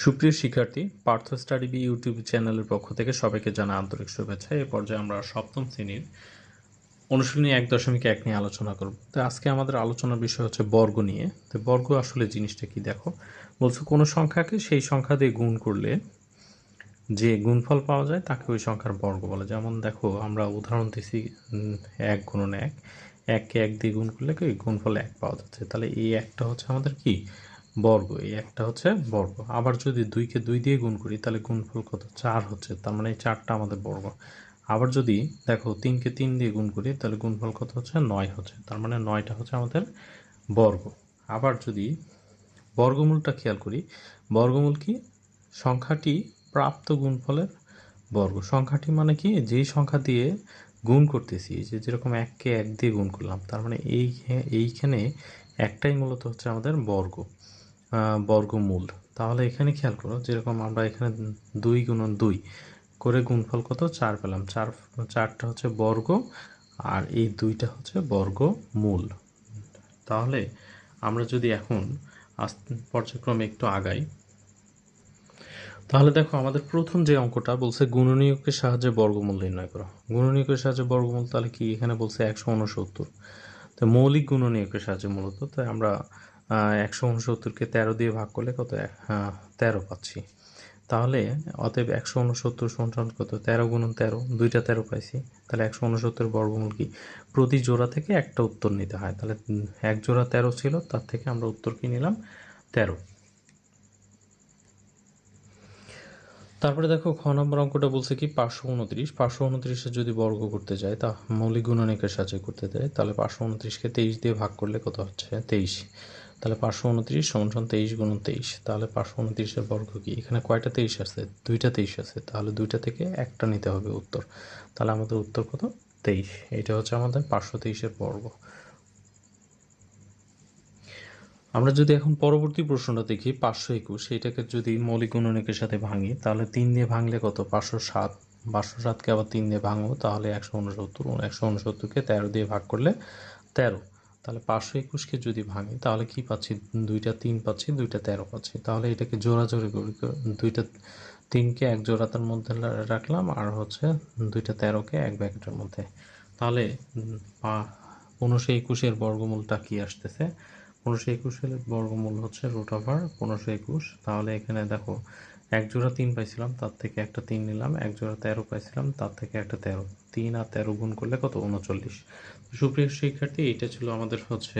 সুপ্রিয় শিক্ষার্থী, Partha study B YouTube চ্যানেলের পক্ষ থেকে সবাইকে জানা আন্তরিক শুভেচ্ছা। এই পর্যায়ে আমরা সপ্তম শ্রেণীর অনুশীলনী 1.1 নিয়ে আলোচনা করব। তো আজকে আমাদের আলোচনার বিষয় হচ্ছে বর্গ নিয়ে। তো বর্গ আসলে জিনিসটা কি দেখো, বলছো কোনো সংখ্যাকে সেই সংখ্যা দিয়ে গুণ করলে যে গুণফল পাওয়া যায় তাকে ওই সংখ্যার বর্গ বলে। যেমন দেখো, আমরা উদাহরণ দিছি 1 গুণন 1, 1কে 1 দিয়ে গুণ করলে কি গুণফল 1 পাওয়া যাচ্ছে। তাহলে এই একটা হচ্ছে আমাদের কি বর্গ, এই একটা হচ্ছে বর্গ। আবার যদি 2কে 2 দিয়ে গুণ করি তাহলে গুণফল কত 4 হচ্ছে, তার মানে এই 4টা আমাদের বর্গ। আবার যদি দেখো 3কে 3 দিয়ে গুণ করি তাহলে গুণফল কত হচ্ছে 9 হচ্ছে, তার মানে 9টা হচ্ছে আমাদের বর্গ। আবার যদি বর্গমূলটা খেয়াল করি, বর্গমূল কি সংখ্যাটি প্রাপ্ত গুণফলের বর্গ। সংখ্যাটি মানে কি যেই সংখ্যা দিয়ে গুণ করতেছি, যে যেরকম 1কে 1 দিয়ে গুণ করলাম, তার মানে এইখানে একটাই মূলত হচ্ছে আমাদের বর্গমূল। তাহলে এখানে খেয়াল করো, যেরকম আমরা এখানে 2 গুণন 2 করে গুণফল কত 4 পেলাম, 4টা হচ্ছে বর্গ আর এই 2টা হচ্ছে বর্গমূল। তাহলে আমরা যদি এখন পর্যায়ক্রমে একটু আগাই, তাহলে দেখো আমাদের প্রথম যে অঙ্কটা বলছে গুণনীয়কের সাহায্যে বর্গমূল নির্ণয় করো। গুণনীয়কের সাহায্যে বর্গমূল, তাহলে কি এখানে বলছে 169। তো মৌলিক গুণনীয়কের সাহায্যে মূলত, তাই আমরা 169কে 13 দিয়ে ভাগ করলে কত 13 পাচ্ছি। তাহলে অতএব 169 সমান কত 13 গুণন 13, 2টা 13 পাইছি। তাহলে 169 বর্গমূল কি প্রতি জোড়া থেকে একটা উত্তর নিতে হয়। তাহলে এক জোড়া 13 ছিল, তার থেকে আমরা উত্তর কি নিলাম 13। তারপরে দেখো খ নম্বর অঙ্কটা বলছে কি 529 যদি বর্গ করতে যায়, তা মৌলিক গুণনীয়কের সাহায্যে করতে দেয়, তাহলে 529কে 23 দিয়ে ভাগ করলে কত হচ্ছে 23। তাহলে 529 সমান 23 গুণন 23। তাহলে 529-এর বর্গ কি, এখানে কয়টা 23 আছে, 2টা 23 আছে, তাহলে 2টা থেকে একটা নিতে হবে উত্তর। তাহলে আমাদের উত্তর কত 23। এটা হচ্ছে আমাদের 523-এর বর্গ। আমরা যদি এখন পরবর্তী প্রশ্নটা দেখি 521, সেইটাকে যদি মৌলিক গুণনীয়কের সাথে ভাঙি, তাহলে 3 দিয়ে ভাঙলে কত 507। 507কে আবার 3 দিয়ে ভাঙবো, তাহলে 169। 169কে 13 দিয়ে ভাগ করলে 13। তাহলে 521কে যদি ভাঙি তাহলে কি পাচ্ছি, 2টা 3 পাচ্ছি, 2টা 13 পাচ্ছি। তাহলে এটাকে জোড়াজোড়ি করি, 2টা 3কে এক জোড়াতার মধ্যে রাখলাম, আর হচ্ছে 2টা 13কে এক ব্র্যাকেটের মধ্যে। তাহলে 1521-এর বর্গমূলটা কি আসতেছে, 1521-এর বর্গমূল হচ্ছে √1521। তাহলে এখানে দেখো এক জোড়া 3 পাইছিলাম, তার থেকে একটা 3 নিলাম, এক জোড়া 13 পাইছিলাম, তার থেকে একটা 13, 3 আর 13 গুণ করলে কত 39। সুপ্রিয় শিক্ষার্থী, এটা ছিল আমাদের হচ্ছে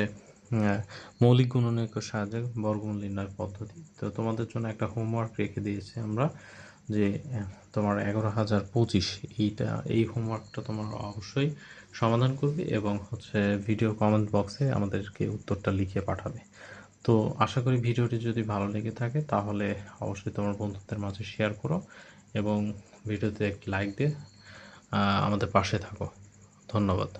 মৌলিক গুণনীয়কের সাহায্যে বর্গমূল নির্ণয়ের পদ্ধতি। তো তোমাদের জন্য একটা হোমওয়ার্ক রেখে দিয়েছে আমরা, যে তোমার 11,025, এই হোমওয়ার্কটা তোমার অবশ্যই সমাধান করবে এবং হচ্ছে ভিডিও কমেন্ট বক্সে আমাদেরকে উত্তরটা লিখে পাঠাবে। তো আশা করি ভিডিওটি যদি ভালো লেগে থাকে তাহলে অবশ্যই তোমার বন্ধুদের মাঝে শেয়ার করো এবং ভিডিওতে একটি লাইক দিয়ে আমাদের পাশে থাকো। ধন্যবাদ।